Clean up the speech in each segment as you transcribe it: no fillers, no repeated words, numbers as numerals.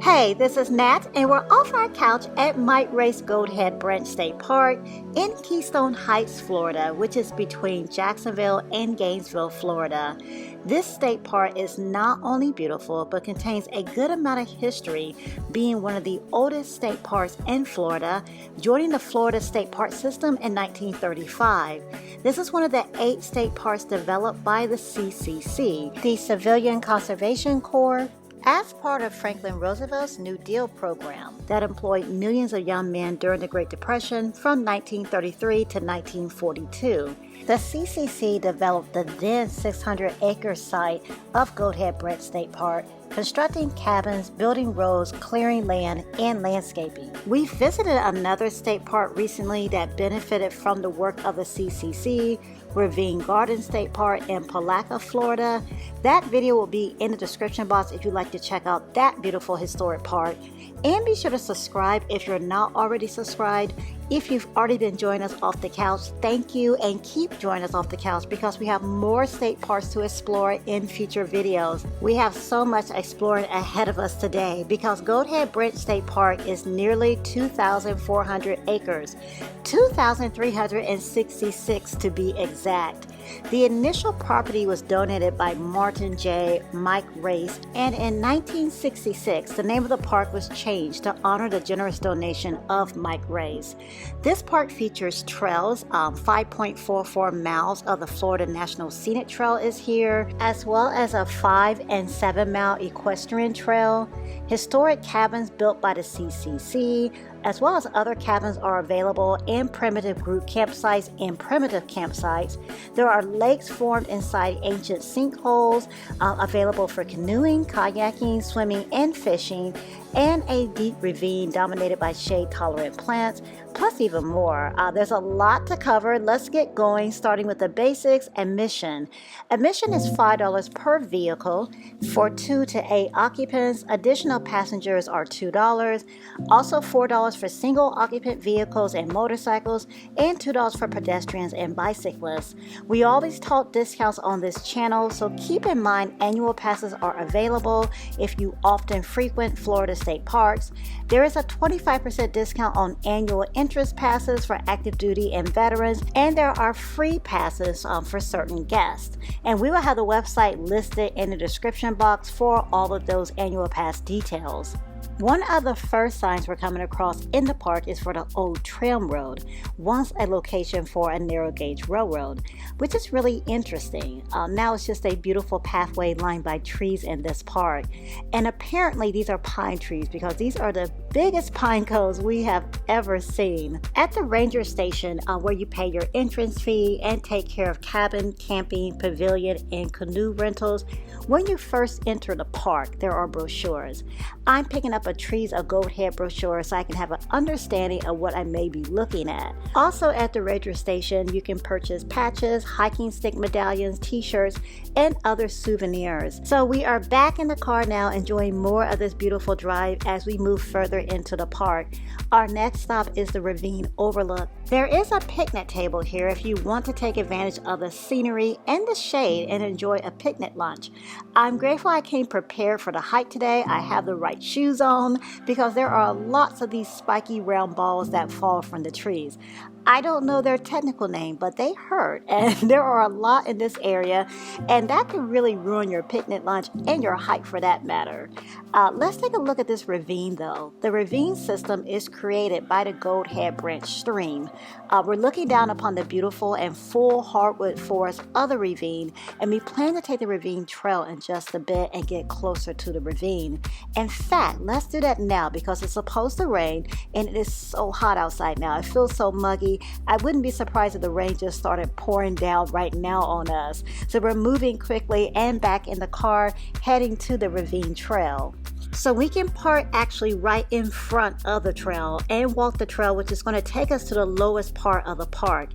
Hey, this is Nat, and we're off our couch at Mike Race Goldhead Branch State Park in Keystone Heights, Florida, which is between Jacksonville and Gainesville, Florida. This state park is not only beautiful, but contains a good amount of history, being one of the oldest state parks in Florida, joining the Florida State Park System in 1935. This is one of the 8 state parks developed by the CCC, the Civilian Conservation Corps, as part of Franklin Roosevelt's New Deal program that employed millions of young men during the Great Depression from 1933 to 1942. The CCC developed the then 600-acre site of Goldhead Branch State Park, constructing cabins, building roads, clearing land, and landscaping. We visited another state park recently that benefited from the work of the CCC, Ravine Garden State Park in Palatka, Florida. That video will be in the description box if you'd like to check out that beautiful historic park. And be sure to subscribe if you're not already subscribed. If you've already been joining us off the couch, thank you, and keep joining us off the couch because we have more state parks to explore in future videos. We have so much exploring ahead of us today because Goldhead Branch State Park is nearly 2,400 acres, 2,366 to be exact. The initial property was donated by Martin J. Mike Race, and in 1966, the name of the park was changed to honor the generous donation of Mike Race. This park features trails, 5.44 miles of the Florida National Scenic Trail is here, as well as a 5 and 7 mile equestrian trail. Historic cabins built by the CCC, as well as other cabins are available, and primitive group campsites and primitive campsites. There are lakes formed inside ancient sinkholes available for canoeing, kayaking, swimming, and fishing, and a deep ravine dominated by shade-tolerant plants, plus even more. There's a lot to cover. Let's get going, starting with the basics. Admission. Admission is $5 per vehicle for 2 to 8 occupants. Additional passengers are $2. Also $4 for single occupant vehicles and motorcycles, and $2 for pedestrians and bicyclists. We always talk discounts on this channel, so keep in mind annual passes are available if you often frequent Florida state parks. There is a 25% discount on annual interest passes for active duty and veterans, and there are free passes for certain guests. And we will have the website listed in the description box for all of those annual pass details. One of the first signs we're coming across in the park is for the old Tram Road, once a location for a narrow gauge railroad, which is really interesting. Now it's just a beautiful pathway lined by trees in this park. And apparently these are pine trees because these are the biggest pine cones we have ever seen. At the ranger station, where you pay your entrance fee and take care of cabin, camping, pavilion, and canoe rentals, when you first enter the park, there are brochures. I'm picking up a Trees of Goldhead brochure so I can have an understanding of what I may be looking at. Also at the ranger station, you can purchase patches, hiking stick medallions, t-shirts, and other souvenirs. So we are back in the car now, enjoying more of this beautiful drive as we move further into the park. Our next stop is the Ravine Overlook. There is a picnic table here if you want to take advantage of the scenery and the shade and enjoy a picnic lunch. I'm grateful I came prepared for the hike today. I have the right shoes on because there are lots of these spiky round balls that fall from the trees. I don't know their technical name, but they hurt, and there are a lot in this area, and that can really ruin your picnic lunch and your hike for that matter. Let's take a look at this ravine though. The ravine system is created by the Goldhead Branch stream. We're looking down upon the beautiful and full hardwood forest of the ravine, and we plan to take the ravine trail in just a bit and get closer to the ravine. In fact, let's do that now because it's supposed to rain, and it is so hot outside now. It feels so muggy. I wouldn't be surprised if the rain just started pouring down right now on us. So we're moving quickly and back in the car, heading to the ravine trail. So we can park actually right in front of the trail and walk the trail, which is going to take us to the lowest part of the park.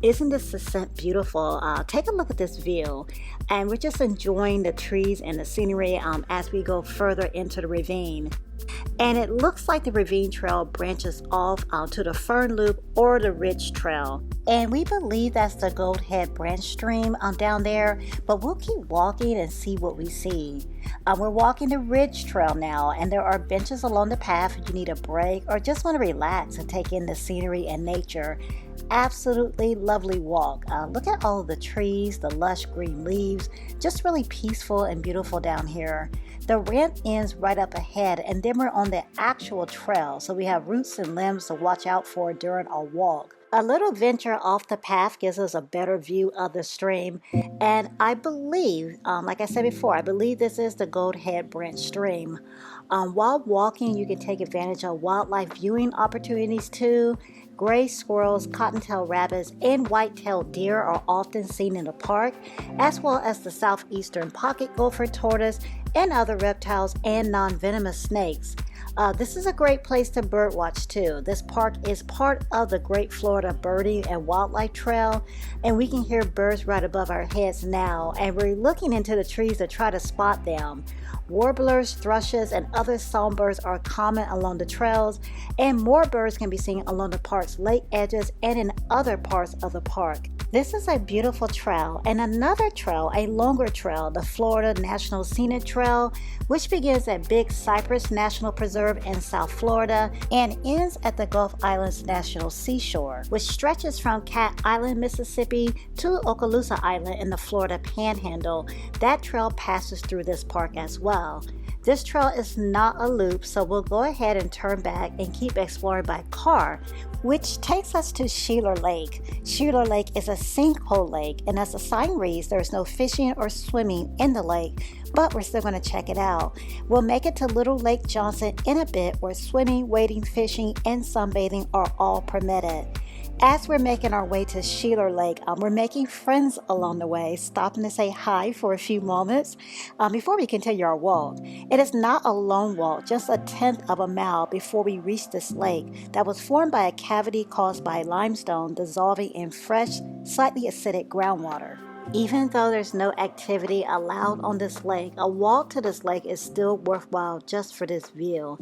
Isn't this ascent beautiful? Take a look at this view. And we're just enjoying the trees and the scenery as we go further into the ravine. And it looks like the Ravine Trail branches off to the Fern Loop or the Ridge Trail. And we believe that's the Gold Head branch stream down there, but we'll keep walking and see what we see. We're walking the Ridge Trail now, and there are benches along the path if you need a break or just want to relax and take in the scenery and nature. Absolutely lovely walk. Look at all of the trees, the lush green leaves, just really peaceful and beautiful down here. The ramp ends right up ahead, and then we're on the actual trail, so we have roots and limbs to watch out for during our walk. A little venture off the path gives us a better view of the stream, and I believe, like I said before, I believe this is the Gold Head branch stream. While walking, you can take advantage of wildlife viewing opportunities too. Gray squirrels, cottontail rabbits, and white-tailed deer are often seen in the park, as well as the southeastern pocket gopher tortoise and other reptiles and non-venomous snakes. This is a great place to birdwatch too. This park is part of the Great Florida Birding and Wildlife Trail, and we can hear birds right above our heads now, and we're looking into the trees to try to spot them. Warblers, thrushes, and other songbirds are common along the trails, and more birds can be seen along the park's lake edges and in other parts of the park. This is a beautiful trail, and another trail, a longer trail, the Florida National Scenic Trail, which begins at Big Cypress National Preserve in South Florida and ends at the Gulf Islands National Seashore, which stretches from Cat Island, Mississippi to Okaloosa Island in the Florida Panhandle. That trail passes through this park as well. This trail is not a loop, so we'll go ahead and turn back and keep exploring by car, which takes us to Sheeler Lake. Sheeler Lake is a sinkhole lake, and as the sign reads, there's no fishing or swimming in the lake, but we're still going to check it out. We'll make it to Little Lake Johnson in a bit, where swimming, wading, fishing, and sunbathing are all permitted. As we're making our way to Sheeler Lake, we're making friends along the way, stopping to say hi for a few moments before we continue our walk. It is not a long walk, just 1/10 of a mile before we reach this lake that was formed by a cavity caused by limestone dissolving in fresh, slightly acidic groundwater. Even though there's no activity allowed on this lake, a walk to this lake is still worthwhile just for this view.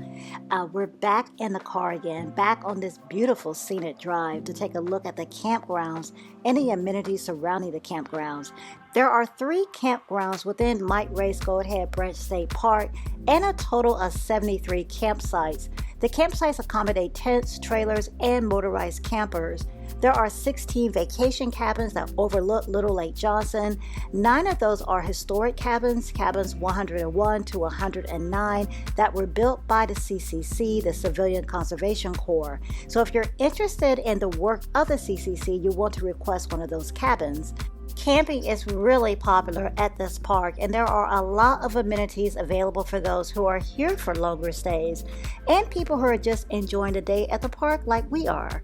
We're back in the car again, back on this beautiful scenic drive to take a look at the campgrounds and the amenities surrounding the campgrounds. There are 3 campgrounds within Mike Ray's Gold Head Branch State Park and a total of 73 campsites. The campsites accommodate tents, trailers, and motorized campers. There are 16 vacation cabins that overlook Little Lake Johnson. 9 of those are historic cabins, cabins 101 to 109, that were built by the CCC, the Civilian Conservation Corps. So if you're interested in the work of the CCC, you want to request one of those cabins. Camping is really popular at this park, and there are a lot of amenities available for those who are here for longer stays and people who are just enjoying the day at the park like we are.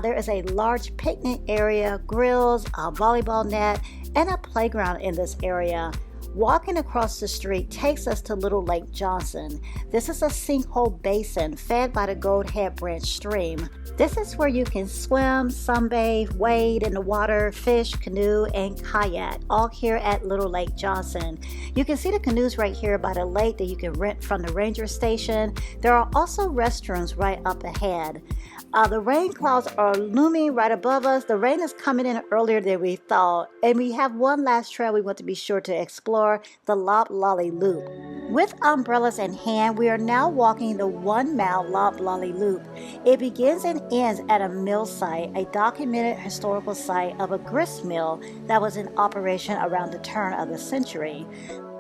There is a large picnic area, grills, a volleyball net, and a playground in this area. Walking across the street takes us to Little Lake Johnson. This is a sinkhole basin fed by the Gold Head Branch stream. This is where you can swim, sunbathe, wade in the water, fish, canoe, and kayak, all here at Little Lake Johnson. You can see the canoes right here by the lake that you can rent from the ranger station. There are also restrooms right up ahead. The rain clouds are looming right above us. The rain is coming in earlier than we thought. And we have one last trail we want to be sure to explore, the Loblolly Loop. With umbrellas in hand, we are now walking the 1-mile Loblolly Loop. It begins and ends at a mill site, a documented historical site of a grist mill that was in operation around the turn of the century.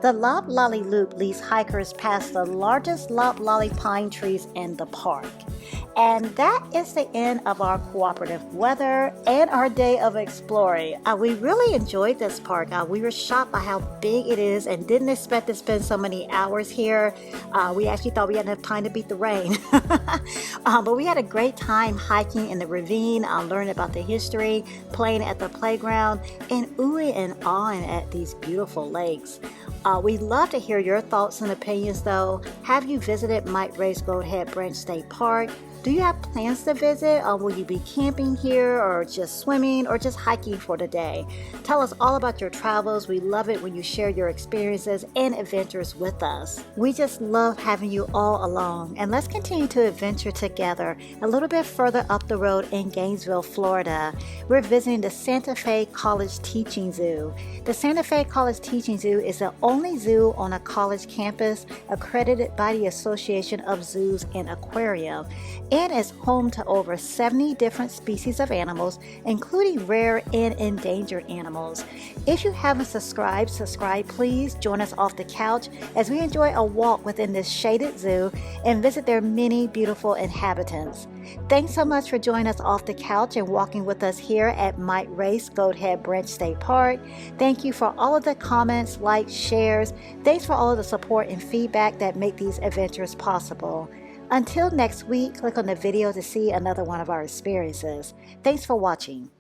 The Loblolly Loop leads hikers past the largest loblolly pine trees in the park. And that is the end of our cooperative weather and our day of exploring. We really enjoyed this park. We were shocked by how big it is and didn't expect to spend so many hours here. We actually thought we had enough time to beat the rain. But we had a great time hiking in the ravine, learning about the history, playing at the playground, and oohing and awing at these beautiful lakes. We'd love to hear your thoughts and opinions though. Have you visited Mike Ray's Gold Head Branch State Park? Do you have plans to visit, or will you be camping here, or just swimming, or just hiking for the day? Tell us all about your travels. We love it when you share your experiences and adventures with us. We just love having you all along, and let's continue to adventure together. A little bit further up the road in Gainesville, Florida, we're visiting the Santa Fe College Teaching Zoo. The Santa Fe College Teaching Zoo is the only zoo on a college campus accredited by the Association of Zoos and Aquarium, and is home to over 70 different species of animals, including rare and endangered animals. If you haven't subscribed, please join us off the couch as we enjoy a walk within this shaded zoo and visit their many beautiful inhabitants. Thanks so much for joining us off the couch and walking with us here at Mike Race Goathead Branch State Park. Thank you for all of the comments, likes, shares. Thanks for all of the support and feedback that make these adventures possible. Until next week, click on the video to see another one of our experiences. Thanks for watching.